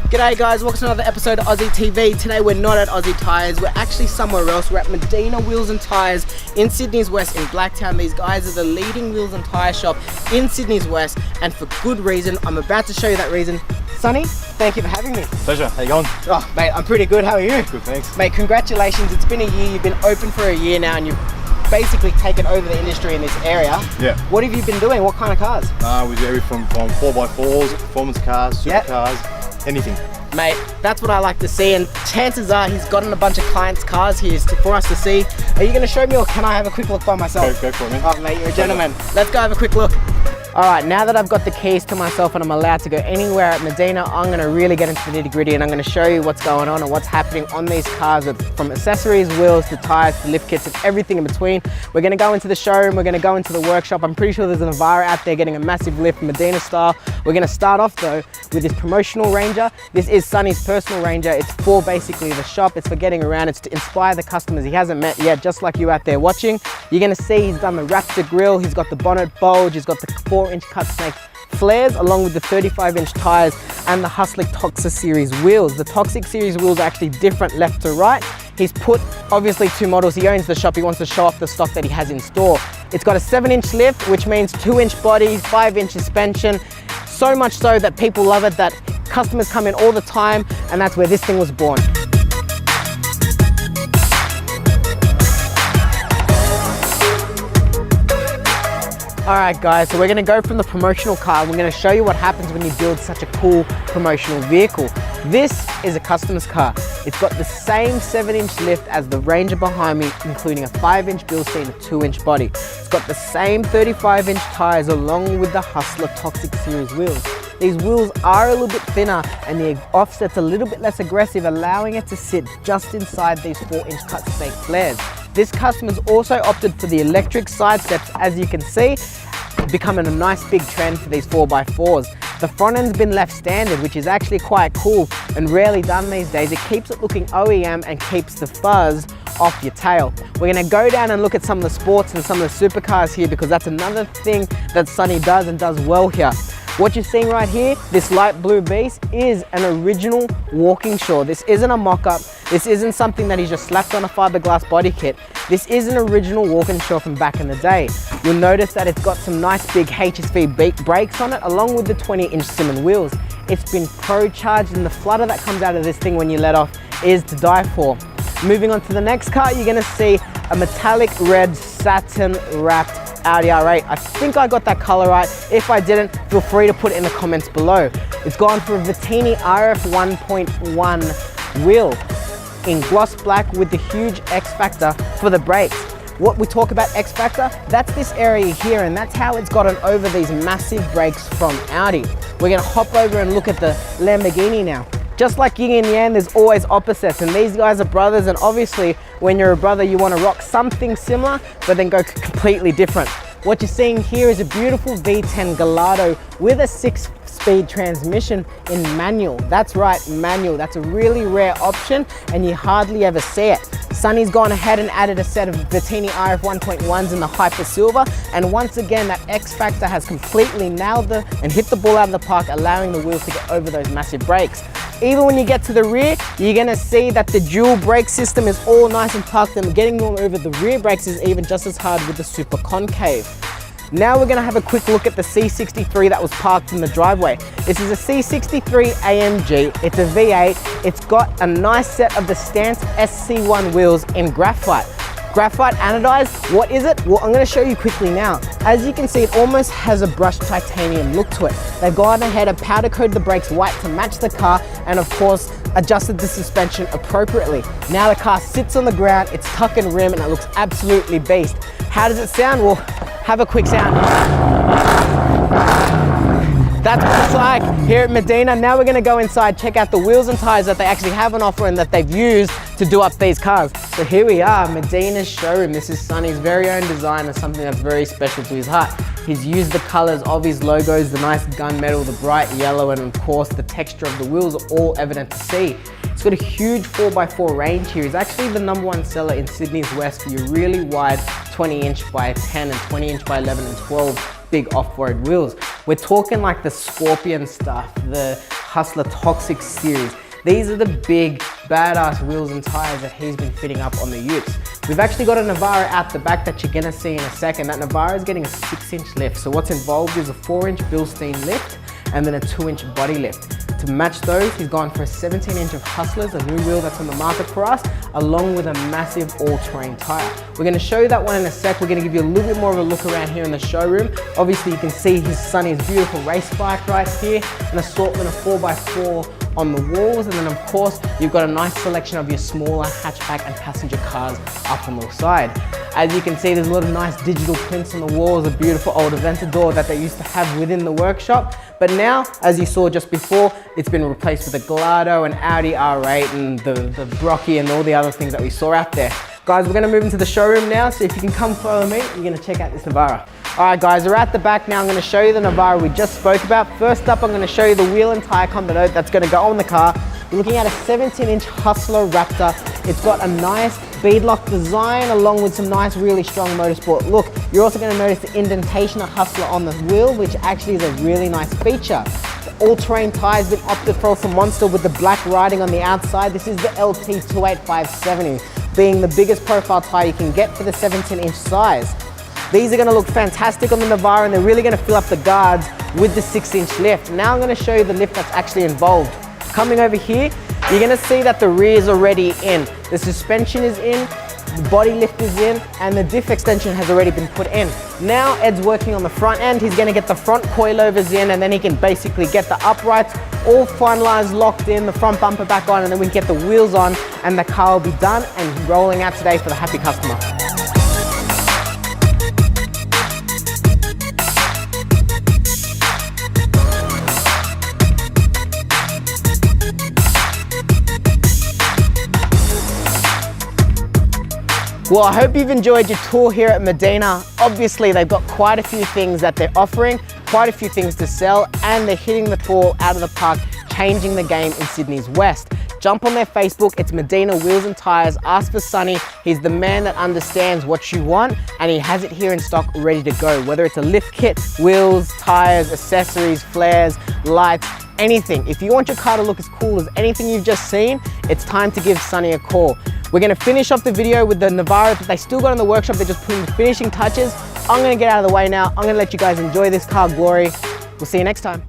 G'day guys, welcome to another episode of Ozzy TV. Today we're not at Ozzy Tyres, we're actually somewhere else. We're at Madinah Wheels Tyres in Sydney's West in Blacktown. These guys are the leading wheels and tyre shop in Sydney's West, and for good reason. I'm about to show you that reason. Sonny, thank you for having me. Pleasure, how you going? Oh mate, I'm pretty good, how are you? Good, thanks. Mate, congratulations, it's been a year, you've been open for a year now and you've basically taken over the industry in this area. Yeah. What have you been doing? What kind of cars? We do everything from 4x4s, performance cars, supercars, anything. Mate, that's what I like to see, and chances are he's gotten a bunch of clients' cars here for us to see. Are you going to show me, or can I have a quick look by myself? Go for it, man. Oh mate, you're a gentleman. Let's go have a quick look. Alright, now that I've got the keys to myself and I'm allowed to go anywhere at Madinah, I'm going to really get into the nitty gritty and I'm going to show you what's going on and what's happening on these cars, from accessories, wheels, to tyres, to lift kits and everything in between. We're going to go into the showroom, we're going to go into the workshop. I'm pretty sure there's an Navara out there getting a massive lift, Madinah style. We're going to start off though with this promotional Ranger. This is Sonny's personal Ranger. It's for basically the shop, it's for getting around, it's to inspire the customers he hasn't met yet, just like you out there watching. You're going to see he's done the Raptor grille, he's got the bonnet bulge, he's got the 4-inch cut snake flares along with the 35-inch tyres and the Hustler Toxic Series wheels. The Toxic Series wheels are actually different left to right. He's put obviously two models. He owns the shop, he wants to show off the stock that he has in store. It's got a 7-inch lift, which means 2-inch body, 5-inch suspension. So much so that people love it, that customers come in all the time, and that's where this thing was born. Alright guys, so we're going to go from the promotional car. We're going to show you what happens when you build such a cool promotional vehicle. This is a customer's car. It's got the same 7-inch lift as the Ranger behind me, including a 5-inch Bilstein and a 2-inch body. It's got the same 35-inch tyres along with the Hustler Toxic Series wheels. These wheels are a little bit thinner and the offset's a little bit less aggressive, allowing it to sit just inside these 4-inch cut snake flares. This customer's also opted for the electric side steps, as you can see, becoming a nice big trend for these 4x4s. The front end's been left standard, which is actually quite cool and rarely done these days. It keeps it looking OEM and keeps the fuzz off your tail. We're going to go down and look at some of the sports and some of the supercars here, because that's another thing that Sonny does and does well here. What you're seeing right here, this light blue beast, is an original walking shore. This isn't a mock-up. This isn't something that he's just slapped on a fiberglass body kit. This is an original walking shore from back in the day. You'll notice that it's got some nice big HSV brakes on it, along with the 20-inch Simmons wheels. It's been pro-charged, and the flutter that comes out of this thing when you let off is to die for. Moving on to the next car, you're gonna see a metallic red satin wrapped Audi R8. I think I got that color right. If I didn't, feel free to put it in the comments below. It's gone for a Vittini RF 1.1 wheel in gloss black with the huge X Factor for the brakes. What we talk about X Factor, that's this area here, and that's how it's gotten over these massive brakes from Audi. We're gonna hop over and look at the Lamborghini now. Just like yin and yang, there's always opposites, and these guys are brothers, and obviously when you're a brother you want to rock something similar but then go completely different. What you're seeing here is a beautiful V10 Gallardo with a 6-speed transmission in manual. That's right, manual. That's a really rare option and you hardly ever see it. Sonny's gone ahead and added a set of Vittini RF 1.1s in the Hyper Silver, and once again that X Factor has completely nailed and hit the ball out of the park, allowing the wheels to get over those massive brakes. Even when you get to the rear, you're gonna see that the dual brake system is all nice and tucked, and getting them over the rear brakes is even just as hard with the super concave. Now we're gonna have a quick look at the C63 that was parked in the driveway. This is a C63 AMG, it's a V8, it's got a nice set of the Stance SC1 wheels in graphite. Graphite anodized, what is it? Well, I'm going to show you quickly now. As you can see, it almost has a brushed titanium look to it. They've gone ahead and powder coated the brakes white to match the car, and of course, adjusted the suspension appropriately. Now the car sits on the ground, it's tuck and rim, and it looks absolutely beast. How does it sound? Well, have a quick sound. That's what it's like here at Madinah. Now we're gonna go inside, check out the wheels and tires that they actually have on offer and that they've used to do up these cars. So here we are, Madinah's showroom. This is Sonny's very own design and something that's very special to his heart. He's used the colors of his logos, the nice gunmetal, the bright yellow, and of course the texture of the wheels are all evident to see. It's got a huge 4x4 range here. He's actually the #1 seller in Sydney's West for your really wide 20-inch by 10 and 20-inch by 11 and 12 big off-road wheels. We're talking like the Scorpion stuff, the Hustler Toxic series. These are the big, badass wheels and tires that he's been fitting up on the utes. We've actually got a Navara out the back that you're gonna see in a second. That Navara is getting a 6-inch lift. So what's involved is a 4-inch Bilstein lift and then a 2-inch body lift. To match those, he's gone for a 17-inch of Hustlers, a new wheel that's on the market for us, along with a massive all-terrain tire. We're gonna show you that one in a sec. We're gonna give you a little bit more of a look around here in the showroom. Obviously, you can see his Sonny's beautiful race bike right here, an assortment of 4x4 on the walls, and then of course, you've got a nice selection of your smaller hatchback and passenger cars up on the side. As you can see, there's a lot of nice digital prints on the walls, a beautiful old Aventador that they used to have within the workshop. But now, as you saw just before, it's been replaced with a Gallardo, an Audi R8, and the Brocky, and all the other things that we saw out there. Guys, we're gonna move into the showroom now, so if you can come follow me, you're gonna check out this Navara. All right, guys, we're at the back now. I'm gonna show you the Navara we just spoke about. First up, I'm gonna show you the wheel and tire combo that's gonna go on the car. You're looking at a 17-inch Hustler Raptor. It's got a nice beadlock design along with some nice, really strong motorsport look. You're also gonna notice the indentation of Hustler on the wheel, which actually is a really nice feature. The all-terrain tires been opted for some Monster with the black writing on the outside. This is the LT28570, being the biggest profile tire you can get for the 17-inch size. These are gonna look fantastic on the Navara, and they're really gonna fill up the guards with the 6-inch lift. Now I'm gonna show you the lift that's actually involved. Coming over here, you're gonna see that the rear is already in. The suspension is in, the body lift is in, and the diff extension has already been put in. Now Ed's working on the front end. He's gonna get the front coilovers in, and then he can basically get the uprights all finalized, locked in, the front bumper back on, and then we can get the wheels on, and the car will be done and rolling out today for the happy customer. Well, I hope you've enjoyed your tour here at Madinah. Obviously, they've got quite a few things that they're offering, quite a few things to sell, and they're hitting the ball out of the park, changing the game in Sydney's West. Jump on their Facebook, it's Madinah Wheels and Tyres. Ask for Sonny. He's the man that understands what you want, and he has it here in stock ready to go. Whether it's a lift kit, wheels, tires, accessories, flares, lights, anything. If you want your car to look as cool as anything you've just seen, it's time to give Sonny a call. We're gonna finish off the video with the Navara that they still got in the workshop. They're just putting the finishing touches. I'm gonna get out of the way now. I'm gonna let you guys enjoy this car glory. We'll see you next time.